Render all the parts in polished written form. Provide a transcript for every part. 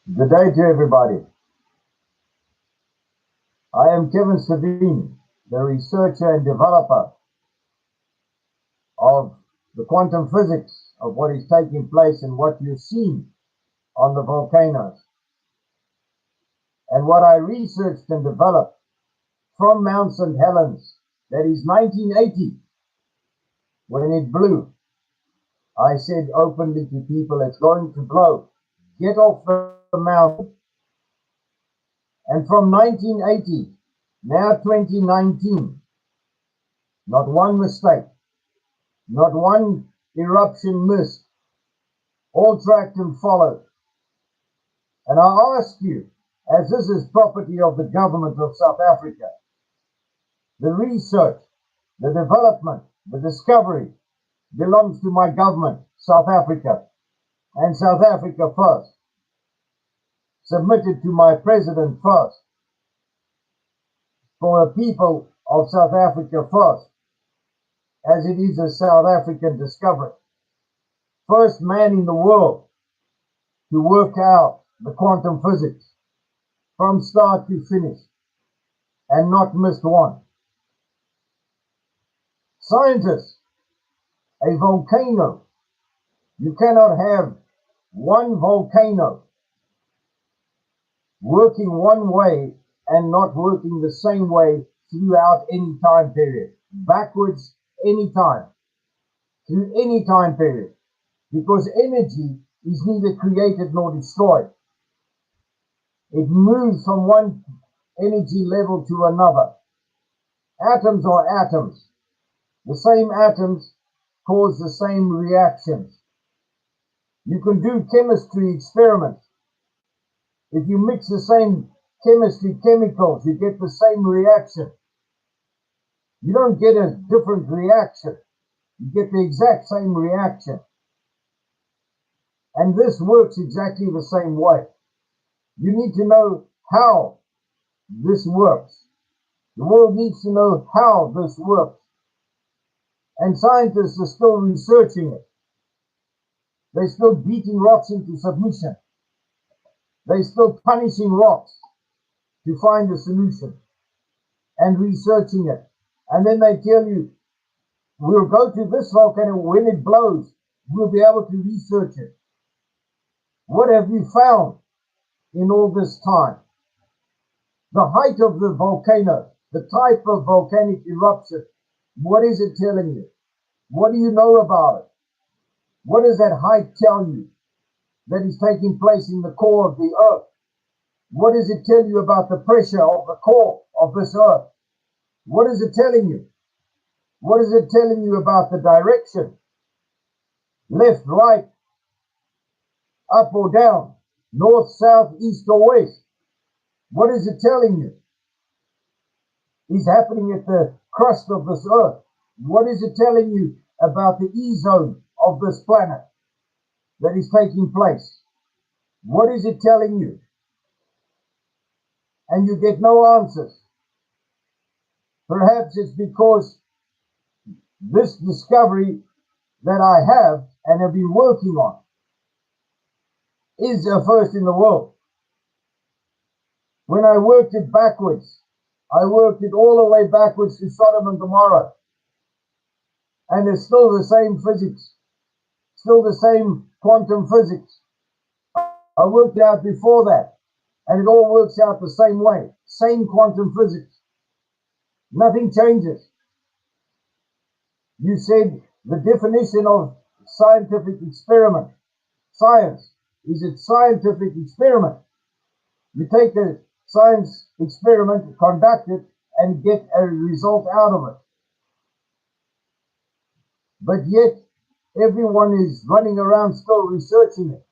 Good day to everybody. I am Kevin Stewien, the researcher and developer of the quantum physics of what is taking place and what you've seen on the volcanoes. And what I researched and developed from Mount St. Helens, that is 1980, when it blew. I said openly to people, it's going to blow. Get off the mountain. And from 1980, now 2019, not one mistake, not one eruption missed, all tracked and followed. And I ask you, as this is property of the government of South Africa, the research, the development, the discovery belongs to my government, South Africa, and South Africa first, submitted to my president first, for the people of South Africa first, as it is a South African discovery. First man in the world to work out the quantum physics from start to finish and not missed one. Scientists, a volcano, you cannot have one volcano working one way and not working the same way throughout any time period, backwards any time, through any time period, because energy is neither created nor destroyed. It moves from one energy level to another. Atoms are atoms. The same atoms cause the same reactions. You can do chemistry experiments. If you mix the same chemistry chemicals, you get the same reaction. You don't get a different reaction. You get the exact same reaction. And this works exactly the same way. You need to know how this works. The world needs to know how this works. And scientists are still researching it. They're still beating rocks into submission. They're still punishing rocks to find a solution and researching it. And then they tell you, we'll go to this volcano when it blows. We'll be able to research it. What have you found in all this time? The height of the volcano, the type of volcanic eruption, what is it telling you? What do you know about it? What does that height tell you that is taking place in the core of the earth? What does it tell you about the pressure of the core of this earth? What is it telling you? What is it telling you about the direction? Left, right, up or down, north, south, east or west? What is it telling you is happening at the crust of this earth? What is it telling you about the E-zone of this planet that is taking place? What is it telling you? And you get no answers. Perhaps it's because this discovery that I have and have been working on is a first in the world. When I worked it backwards, I worked it all the way backwards to Sodom and Gomorrah. And it's still the same physics, still the same quantum physics. I worked it out before that, and it all works out the same way, same quantum physics. Nothing changes. You said the definition of scientific experiment, science, is a scientific experiment. You take a science experiment, conduct it, and get a result out of it. But yet, everyone is running around still researching it.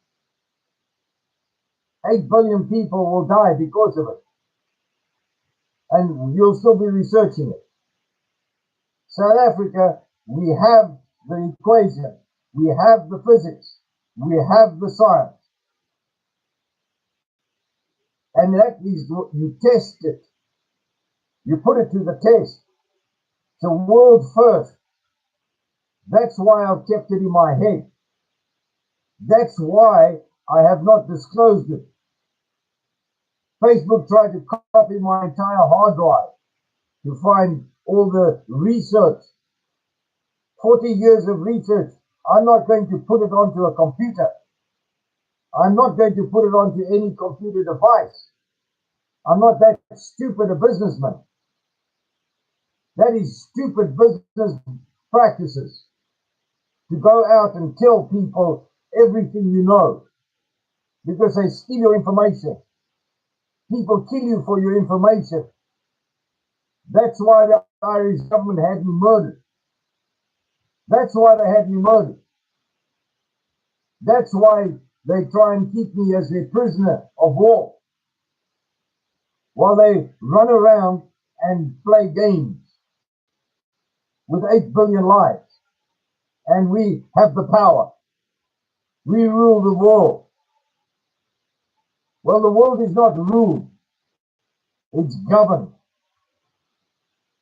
8 billion people will die because of it. And you'll still be researching it. South Africa, we have the equation, we have the physics, we have the science. And that is, you test it. You put it to the test. It's a world first. That's why I've kept it in my head. That's why I have not disclosed it. Facebook tried to copy my entire hard drive to find all the research, 40 years of research. I'm not going to put it onto a computer. I'm not going to put it onto any computer device. I'm not that stupid a businessman. That is stupid business practices, to go out and tell people everything you know because they steal your information. People kill you for your information. That's why the Irish government had me murdered. That's why they had me murdered. That's why they try and keep me as their prisoner of war, while they run around and play games with 8 billion lives. And we have the power. We rule the world. Well, the world is not ruled. It's governed.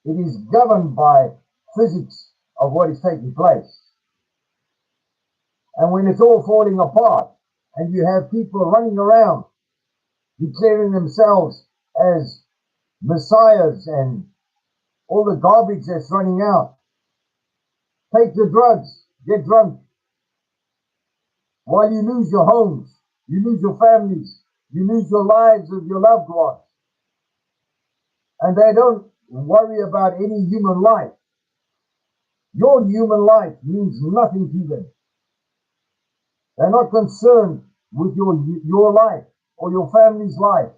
It is governed by physics of what is taking place. And when it's all falling apart, and you have people running around declaring themselves as messiahs and all the garbage that's running out, take the drugs, get drunk, while you lose your homes, you lose your families, you lose your lives of your loved ones. And they don't worry about any human life. Your human life means nothing to them. They're not concerned with your life or your family's life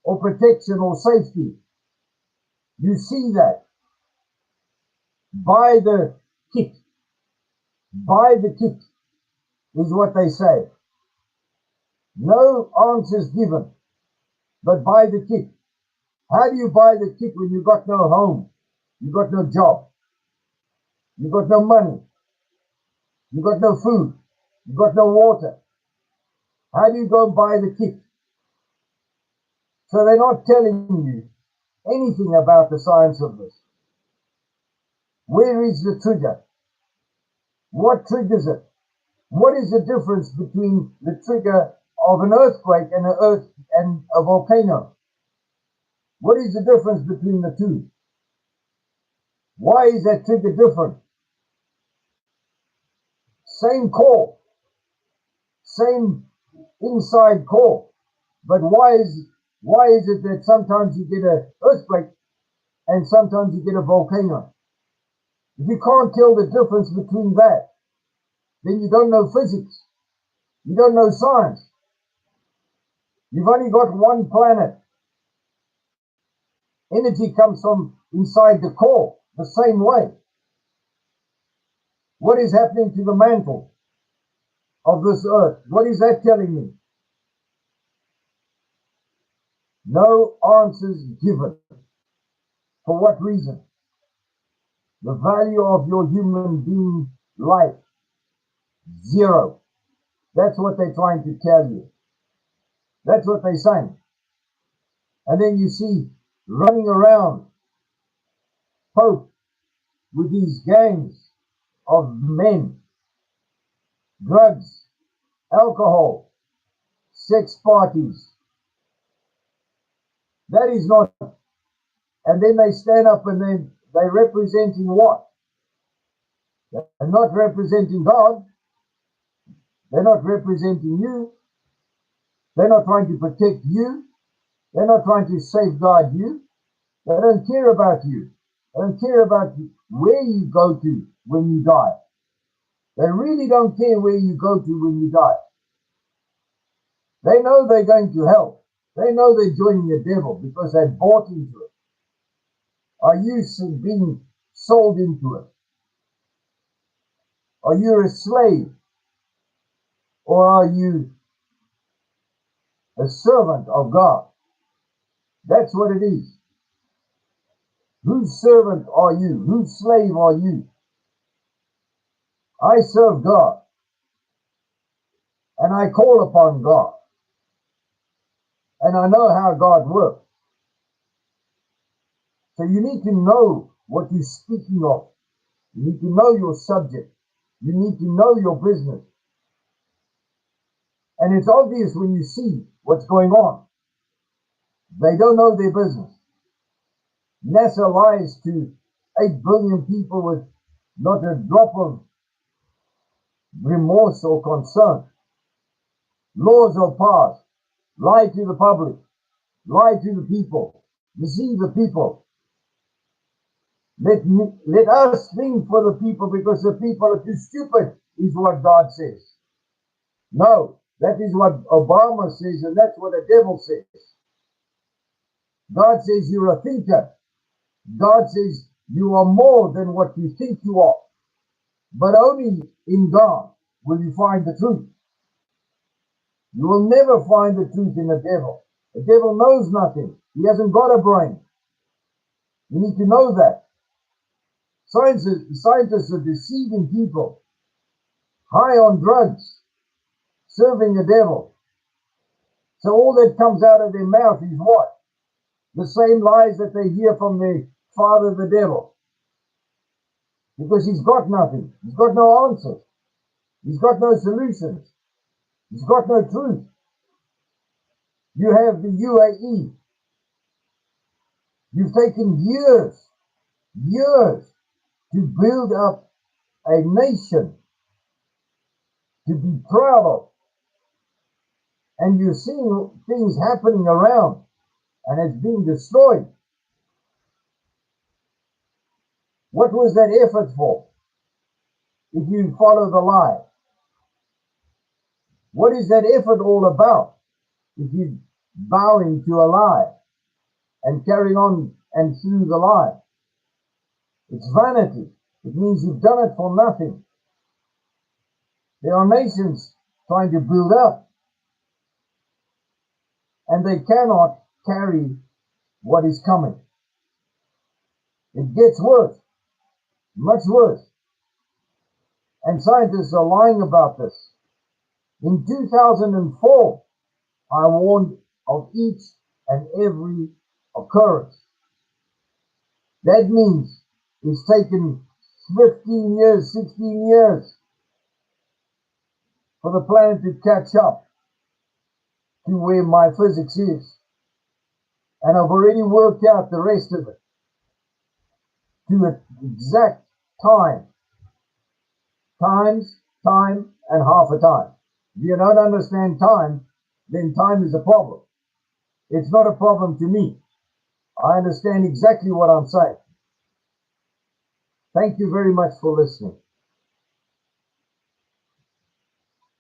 or protection or safety. You see that. Buy the kit. Buy the kit is what they say. No answers given, but buy the kit. How do you buy the kit when you got no home, you got no job, you got no money, you got no food, you got no water? How do you go and buy the kit? So they're not telling you anything about the science of this. Where is the trigger? What triggers it? What is the difference between the trigger of an earthquake and a volcano? What is the difference between the two? Why is that trigger different? Same core, same inside core, but why is it that sometimes you get an earthquake and sometimes you get a volcano? If you can't tell the difference between that, then you don't know physics. You don't know science. You've only got one planet. Energy comes from inside the core, the same way. What is happening to the mantle of this earth? What is that telling me? No answers given. For what reason? The value of your human being life, zero. That's what they're trying to tell you. That's what they're saying. And then you see running around Pope with these gangs of men, drugs, alcohol, sex parties. That is not. And then they stand up and they're representing what? They're not representing God. They're not representing you. They're not trying to protect you. They're not trying to safeguard you. They don't care about you. They don't care about where you go to when you die. They really don't care where you go to when you die. They know they're going to hell. They know they're joining the devil because they bought into it. Are you being sold into it? Are you a slave? Or are you a servant of God? That's what it is. Whose servant are you? Whose slave are you? I serve God. And I call upon God. And I know how God works. So you need to know what you're speaking of. You need to know your subject. You need to know your business. And it's obvious when you see what's going on. They don't know their business. NASA lies to 8 billion people with not a drop of remorse or concern. Laws are passed. Lie to the public. Lie to the people. Deceive the people. Let us think for the people, because the people are too stupid, is what God says. No, that is what Obama says, and that's what the devil says. God says you're a thinker. God says you are more than what you think you are. But only in God will you find the truth. You will never find the truth in the devil. The devil knows nothing. He hasn't got a brain. You need to know that. Scientists are deceiving people, high on drugs, serving the devil. So all that comes out of their mouth is what? The same lies that they hear from their father, the devil. Because he's got nothing. He's got no answers. He's got no solutions. He's got no truth. You have the UAE. You've taken years to build up a nation to be proud of. And you're seeing things happening around, and it's being destroyed. What was that effort for? If you follow the lie, what is that effort all about? If you bowing to a lie and carrying on and through the lie, it's vanity. It means you've done it for nothing. There are nations trying to build up, and they cannot carry what is coming. It gets worse, much worse. And scientists are lying about this. In 2004, I warned of each and every occurrence. That means it's taken 15 years, 16 years for the planet to catch up to where my physics is. And I've already worked out the rest of it to an exact time. Time, and half a time. If you don't understand time, then time is a problem. It's not a problem to me. I understand exactly what I'm saying. Thank you very much for listening.